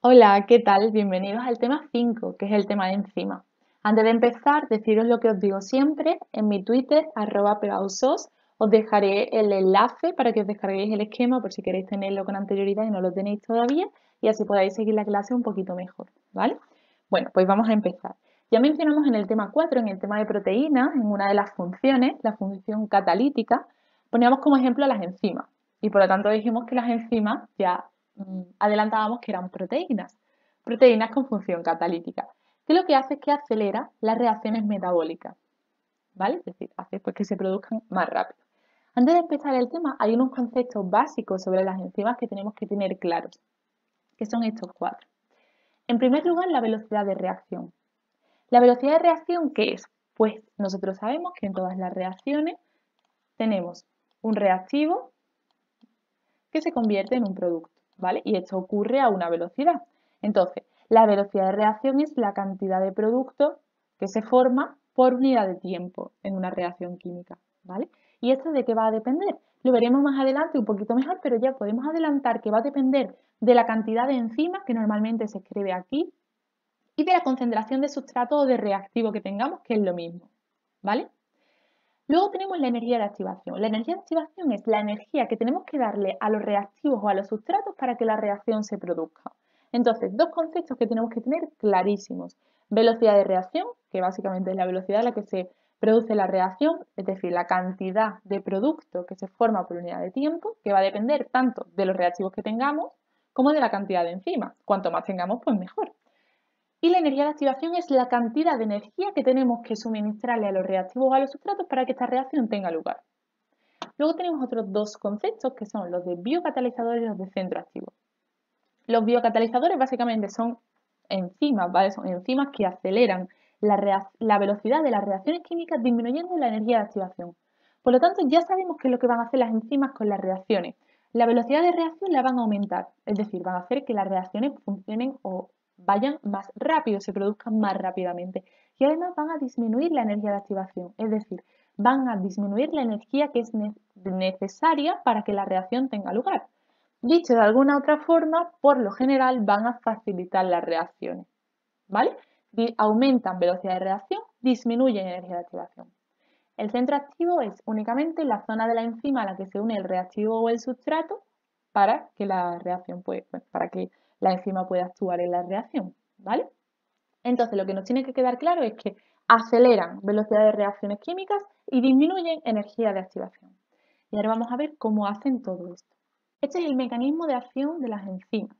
Hola, ¿qué tal? Bienvenidos al tema 5, que es el tema de enzimas. Antes de empezar, deciros lo que os digo siempre en mi Twitter, @pegausos, os dejaré el enlace para que os descarguéis el esquema por si queréis tenerlo con anterioridad y no lo tenéis todavía, y así podáis seguir la clase un poquito mejor, ¿vale? Bueno, pues vamos a empezar. Ya mencionamos en el tema 4, en el tema de proteínas, en una de las funciones, la función catalítica, poníamos como ejemplo las enzimas, y por lo tanto dijimos que las enzimas ya adelantábamos que eran proteínas con función catalítica, que lo que hace es que acelera las reacciones metabólicas, ¿vale? Es decir, hace pues, que se produzcan más rápido. Antes de empezar el tema, hay unos conceptos básicos sobre las enzimas que tenemos que tener claros, que son estos cuatro. En primer lugar, la velocidad de reacción. ¿La velocidad de reacción qué es? Pues nosotros sabemos que en todas las reacciones tenemos un reactivo que se convierte en un producto, ¿vale? Y esto ocurre a una velocidad. Entonces, la velocidad de reacción es la cantidad de producto que se forma por unidad de tiempo en una reacción química, ¿vale? ¿Y esto de qué va a depender? Lo veremos más adelante un poquito mejor, pero ya podemos adelantar que va a depender de la cantidad de enzimas, que normalmente se escribe aquí, y de la concentración de sustrato o de reactivo que tengamos, que es lo mismo, ¿vale? Luego tenemos la energía de activación. La energía de activación es la energía que tenemos que darle a los reactivos o a los sustratos para que la reacción se produzca. Entonces, dos conceptos que tenemos que tener clarísimos. Velocidad de reacción, que básicamente es la velocidad a la que se produce la reacción, es decir, la cantidad de producto que se forma por unidad de tiempo, que va a depender tanto de los reactivos que tengamos como de la cantidad de enzimas. Cuanto más tengamos, pues mejor. Y la energía de activación es la cantidad de energía que tenemos que suministrarle a los reactivos o a los sustratos para que esta reacción tenga lugar. Luego tenemos otros dos conceptos que son los de biocatalizadores y los de centro activo. Los biocatalizadores básicamente son enzimas, ¿vale? Son enzimas que aceleran la velocidad de las reacciones químicas disminuyendo la energía de activación. Por lo tanto, ya sabemos qué es lo que van a hacer las enzimas con las reacciones. La velocidad de reacción la van a aumentar, es decir, van a hacer que las reacciones funcionen o vayan más rápido, se produzcan más rápidamente. Y además van a disminuir la energía de activación, es decir, van a disminuir la energía que es necesaria para que la reacción tenga lugar. Dicho de alguna otra forma, por lo general van a facilitar las reacciones, ¿vale? Aumentan velocidad de reacción, disminuyen energía de activación. El centro activo es únicamente la zona de la enzima a la que se une el reactivo o el sustrato para que la reacción para que la enzima pueda actuar en la reacción, ¿vale? Entonces, lo que nos tiene que quedar claro es que aceleran velocidad de reacciones químicas y disminuyen energía de activación. Y ahora vamos a ver cómo hacen todo esto. Este es el mecanismo de acción de las enzimas.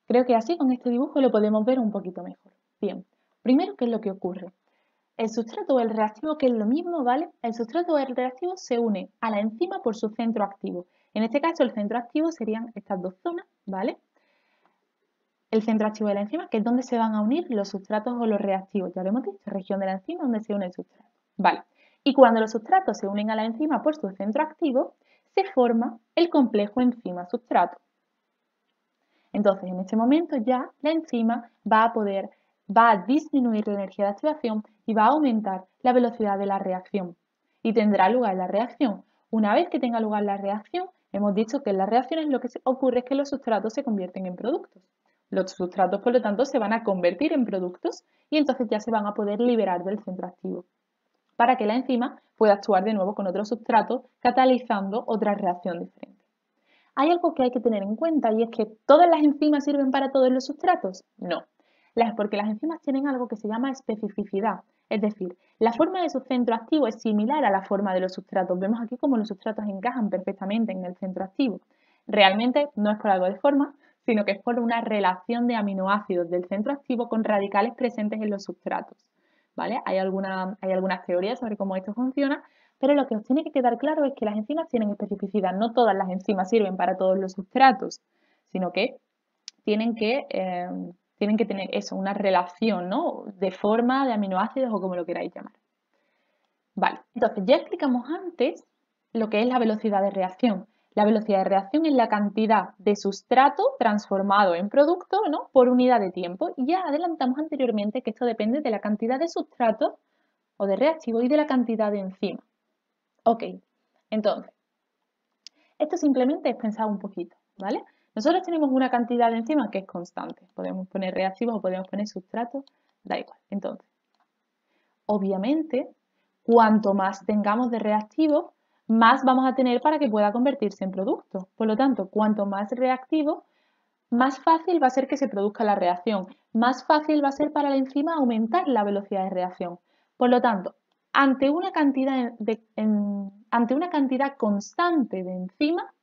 Creo que así con este dibujo lo podemos ver un poquito mejor. Bien, primero, ¿qué es lo que ocurre? El sustrato o el reactivo, que es lo mismo, ¿vale? El sustrato o el reactivo se une a la enzima por su centro activo. En este caso, el centro activo serían estas dos zonas, ¿vale? El centro activo de la enzima, que es donde se van a unir los sustratos o los reactivos. Ya lo hemos dicho, región de la enzima donde se une el sustrato. Vale. Y cuando los sustratos se unen a la enzima por su centro activo, se forma el complejo enzima-sustrato. Entonces, en este momento ya la enzima va a disminuir la energía de activación y va a aumentar la velocidad de la reacción. Y tendrá lugar la reacción. Una vez que tenga lugar la reacción, hemos dicho que en las reacciones lo que ocurre es que los sustratos se convierten en productos. Los sustratos, por lo tanto, se van a convertir en productos y entonces ya se van a poder liberar del centro activo para que la enzima pueda actuar de nuevo con otro sustrato, catalizando otra reacción diferente. Hay algo que hay que tener en cuenta y es que ¿todas las enzimas sirven para todos los sustratos? No, porque las enzimas tienen algo que se llama especificidad, es decir, la forma de su centro activo es similar a la forma de los sustratos. Vemos aquí cómo los sustratos encajan perfectamente en el centro activo. Realmente no es por algo de forma, sino que es por una relación de aminoácidos del centro activo con radicales presentes en los sustratos. ¿Vale? Hay algunas teorías sobre cómo esto funciona, pero lo que os tiene que quedar claro es que las enzimas tienen especificidad. No todas las enzimas sirven para todos los sustratos, sino que tienen que, eh, tienen que tener eso, una relación, ¿no? De forma, de aminoácidos o como lo queráis llamar. Vale, entonces ya explicamos antes lo que es la velocidad de reacción. La velocidad de reacción es la cantidad de sustrato transformado en producto, ¿no? Por unidad de tiempo. Y ya adelantamos anteriormente que esto depende de la cantidad de sustrato o de reactivo y de la cantidad de enzima. Ok, entonces, esto simplemente es pensar un poquito, ¿vale? Nosotros tenemos una cantidad de enzimas que es constante. Podemos poner reactivos o podemos poner sustratos, da igual. Entonces, obviamente, cuanto más tengamos de reactivos, más vamos a tener para que pueda convertirse en producto. Por lo tanto, cuanto más reactivo, más fácil va a ser que se produzca la reacción. Más fácil va a ser para la enzima aumentar la velocidad de reacción. Por lo tanto, ante una cantidad constante de enzima,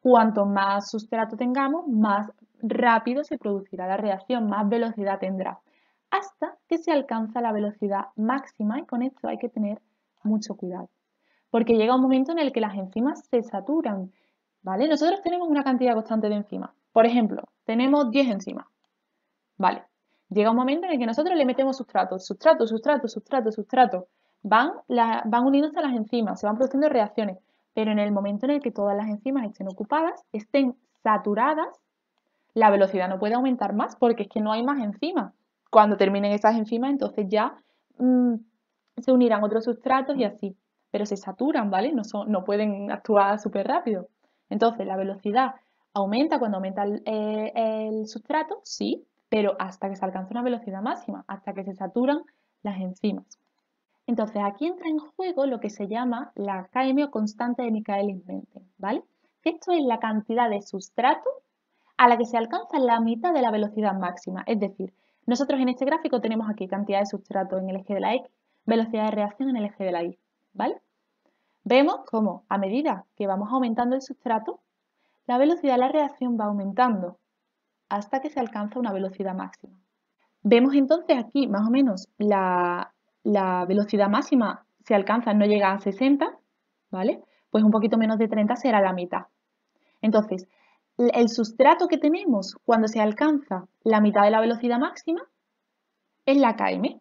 cuanto más sustrato tengamos, más rápido se producirá la reacción, más velocidad tendrá, hasta que se alcanza la velocidad máxima, y con esto hay que tener mucho cuidado, porque llega un momento en el que las enzimas se saturan, ¿vale? Nosotros tenemos una cantidad constante de enzimas. Por ejemplo, tenemos 10 enzimas, ¿vale? Llega un momento en el que nosotros le metemos sustrato, van uniéndose a las enzimas, se van produciendo reacciones, pero en el momento en el que todas las enzimas estén ocupadas, estén saturadas, la velocidad no puede aumentar más porque es que no hay más enzimas. Cuando terminen esas enzimas, entonces ya se unirán otros sustratos y así, pero se saturan, ¿vale? No pueden actuar súper rápido. Entonces, la velocidad aumenta cuando aumenta el sustrato, sí, pero hasta que se alcanza una velocidad máxima, hasta que se saturan las enzimas. Entonces, aquí entra en juego lo que se llama la KM o constante de Michaelis-Menten, ¿vale? Esto es la cantidad de sustrato a la que se alcanza la mitad de la velocidad máxima. Es decir, nosotros en este gráfico tenemos aquí cantidad de sustrato en el eje de la X, velocidad de reacción en el eje de la Y, ¿vale? Vemos cómo a medida que vamos aumentando el sustrato, la velocidad de la reacción va aumentando hasta que se alcanza una velocidad máxima. Vemos entonces aquí más o menos la velocidad máxima se alcanza, no llega a 60, ¿vale? Pues un poquito menos de 30 será la mitad. Entonces, el sustrato que tenemos cuando se alcanza la mitad de la velocidad máxima es la Km,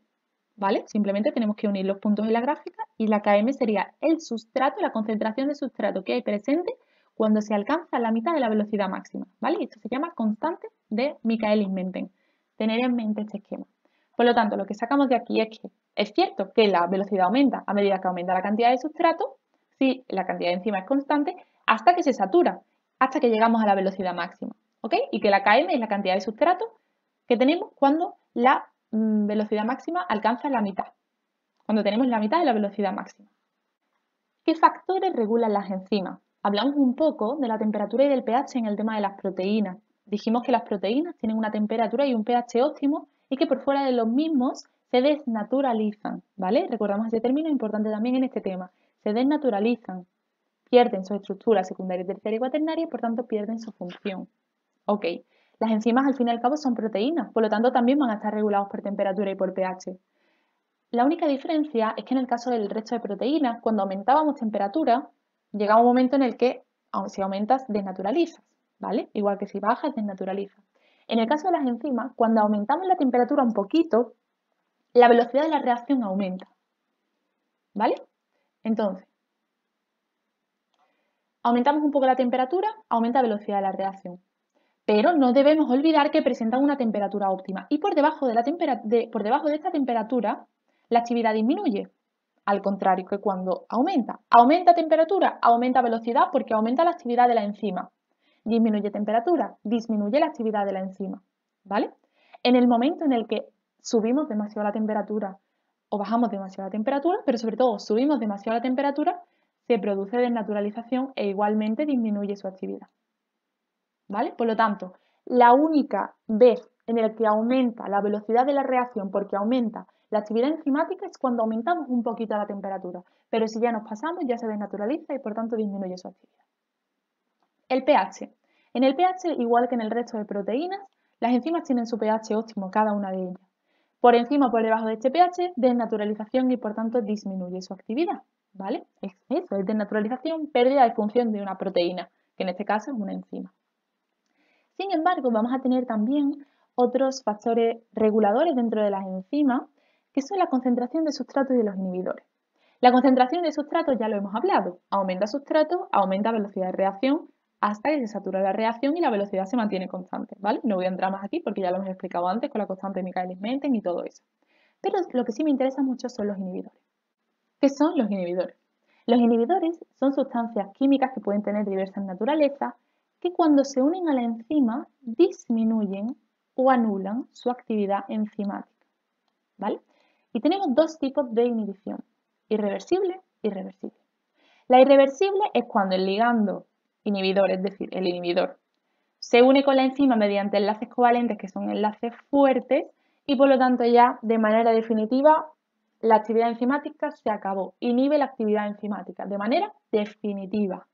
¿vale? Simplemente tenemos que unir los puntos en la gráfica y la Km sería el sustrato, la concentración de sustrato que hay presente cuando se alcanza la mitad de la velocidad máxima, ¿vale? Esto se llama constante de Michaelis-Menten. Tener en mente este esquema. Por lo tanto, lo que sacamos de aquí es que es cierto que la velocidad aumenta a medida que aumenta la cantidad de sustrato, si la cantidad de enzima es constante, hasta que se satura, hasta que llegamos a la velocidad máxima, ¿ok? Y que la Km es la cantidad de sustrato que tenemos cuando la velocidad máxima alcanza la mitad, cuando tenemos la mitad de la velocidad máxima. ¿Qué factores regulan las enzimas? Hablamos un poco de la temperatura y del pH en el tema de las proteínas. Dijimos que las proteínas tienen una temperatura y un pH óptimo y que por fuera de los mismos se desnaturalizan, ¿vale? Recordamos ese término importante también en este tema. Se desnaturalizan, pierden su estructura secundaria, terciaria y cuaternaria y por tanto pierden su función. Ok, las enzimas al fin y al cabo son proteínas, por lo tanto también van a estar regulados por temperatura y por pH. La única diferencia es que en el caso del resto de proteínas, cuando aumentábamos temperatura, llegaba un momento en el que si aumentas, desnaturalizas, ¿vale? Igual que si bajas, desnaturalizas. En el caso de las enzimas, cuando aumentamos la temperatura un poquito, la velocidad de la reacción aumenta, ¿vale? Entonces, aumentamos un poco la temperatura, aumenta la velocidad de la reacción. Pero no debemos olvidar que presentan una temperatura óptima y por debajo de esta temperatura la actividad disminuye. Al contrario que cuando aumenta temperatura, aumenta velocidad porque aumenta la actividad de la enzima. Disminuye temperatura, disminuye la actividad de la enzima, ¿vale? En el momento en el que subimos demasiado la temperatura o bajamos demasiado la temperatura, pero sobre todo subimos demasiado la temperatura, se produce desnaturalización e igualmente disminuye su actividad, ¿vale? Por lo tanto, la única vez en la que aumenta la velocidad de la reacción porque aumenta la actividad enzimática es cuando aumentamos un poquito la temperatura, pero si ya nos pasamos ya se desnaturaliza y por tanto disminuye su actividad. El pH. En el pH, igual que en el resto de proteínas, las enzimas tienen su pH óptimo, cada una de ellas. Por encima o por debajo de este pH, desnaturalización y por tanto disminuye su actividad, ¿vale? Eso es desnaturalización, pérdida de función de una proteína, que en este caso es una enzima. Sin embargo, vamos a tener también otros factores reguladores dentro de las enzimas, que son la concentración de sustratos y de los inhibidores. La concentración de sustratos ya lo hemos hablado. Aumenta sustrato, aumenta velocidad de reacción hasta que se satura la reacción y la velocidad se mantiene constante, ¿vale? No voy a entrar más aquí porque ya lo hemos explicado antes con la constante de Michaelis-Menten y todo eso. Pero lo que sí me interesa mucho son los inhibidores. ¿Qué son los inhibidores? Los inhibidores son sustancias químicas que pueden tener diversas naturalezas que cuando se unen a la enzima disminuyen o anulan su actividad enzimática, ¿vale? Y tenemos dos tipos de inhibición, irreversible y reversible. La irreversible es cuando el ligando inhibidor, es decir, el inhibidor, se une con la enzima mediante enlaces covalentes que son enlaces fuertes y por lo tanto ya de manera definitiva la actividad enzimática se acabó, inhibe la actividad enzimática de manera definitiva.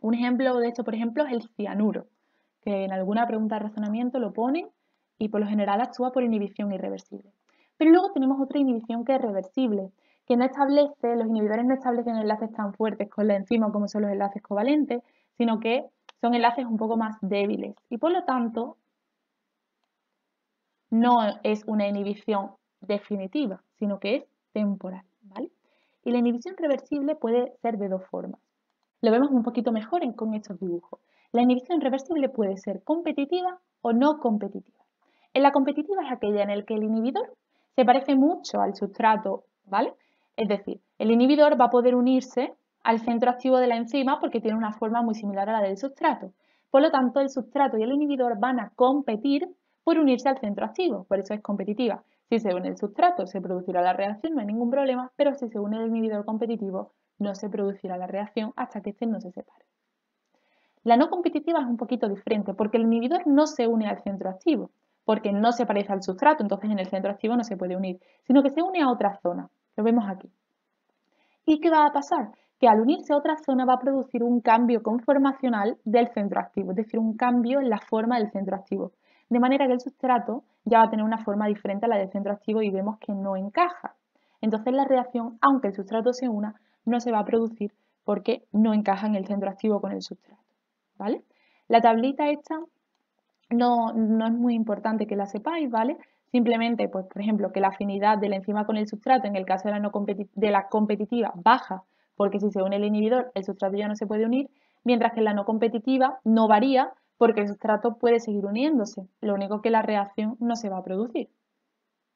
Un ejemplo de esto, por ejemplo, es el cianuro, que en alguna pregunta de razonamiento lo ponen y por lo general actúa por inhibición irreversible. Pero luego tenemos otra inhibición que es reversible, que no establece, los inhibidores no establecen enlaces tan fuertes con la enzima como son los enlaces covalentes, sino que son enlaces un poco más débiles y por lo tanto no es una inhibición definitiva, sino que es temporal, ¿vale? Y la inhibición reversible puede ser de dos formas. Lo vemos un poquito mejor con estos dibujos. La inhibición reversible puede ser competitiva o no competitiva. En la competitiva es aquella en la que el inhibidor se parece mucho al sustrato, ¿vale? Es decir, el inhibidor va a poder unirse al centro activo de la enzima porque tiene una forma muy similar a la del sustrato. Por lo tanto, el sustrato y el inhibidor van a competir por unirse al centro activo, por eso es competitiva. Si se une el sustrato se producirá la reacción, no hay ningún problema, pero si se une el inhibidor competitivo no se producirá la reacción hasta que este no se separe. La no competitiva es un poquito diferente porque el inhibidor no se une al centro activo, porque no se parece al sustrato, entonces en el centro activo no se puede unir, sino que se une a otra zona. Lo vemos aquí. ¿Y qué va a pasar? Que al unirse a otra zona va a producir un cambio conformacional del centro activo, es decir, un cambio en la forma del centro activo. De manera que el sustrato ya va a tener una forma diferente a la del centro activo y vemos que no encaja. Entonces la reacción, aunque el sustrato se una, no se va a producir porque no encaja en el centro activo con el sustrato, ¿vale? La tablita esta no es muy importante que la sepáis, ¿vale? Simplemente, pues, por ejemplo, que la afinidad de la enzima con el sustrato en el caso de la competitiva baja, porque si se une el inhibidor, el sustrato ya no se puede unir, mientras que en la no competitiva no varía porque el sustrato puede seguir uniéndose. Lo único que la reacción no se va a producir,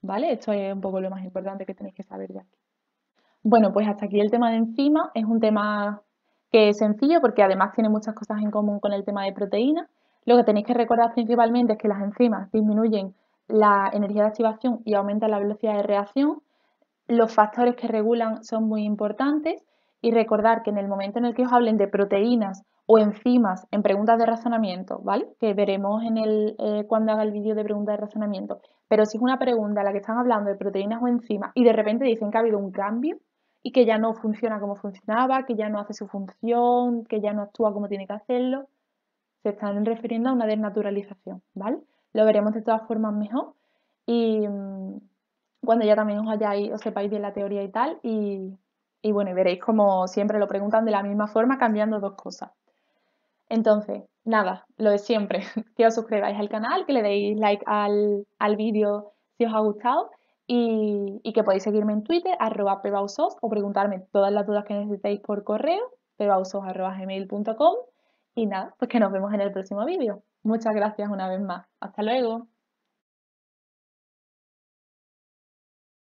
¿vale? Esto es un poco lo más importante que tenéis que saber de aquí. Bueno, pues hasta aquí el tema de enzima. Es un tema que es sencillo porque además tiene muchas cosas en común con el tema de proteínas. Lo que tenéis que recordar principalmente es que las enzimas disminuyen la energía de activación y aumentan la velocidad de reacción. Los factores que regulan son muy importantes y recordar que en el momento en el que os hablen de proteínas o enzimas en preguntas de razonamiento, ¿vale? Que veremos cuando haga el vídeo de preguntas de razonamiento. Pero si es una pregunta en la que están hablando de proteínas o enzimas y de repente dicen que ha habido un cambio y que ya no funciona como funcionaba, que ya no hace su función, que ya no actúa como tiene que hacerlo, se están refiriendo a una desnaturalización, ¿vale? Lo veremos de todas formas mejor y cuando ya también os sepáis de la teoría y tal y bueno, y veréis como siempre lo preguntan de la misma forma cambiando dos cosas. Entonces, nada, lo de siempre, que os suscribáis al canal, que le deis like al vídeo si os ha gustado y que podéis seguirme en Twitter, @pebausos o preguntarme todas las dudas que necesitéis por correo, pebausos@gmail.com y nada, pues que nos vemos en el próximo vídeo. Muchas gracias una vez más. Hasta luego.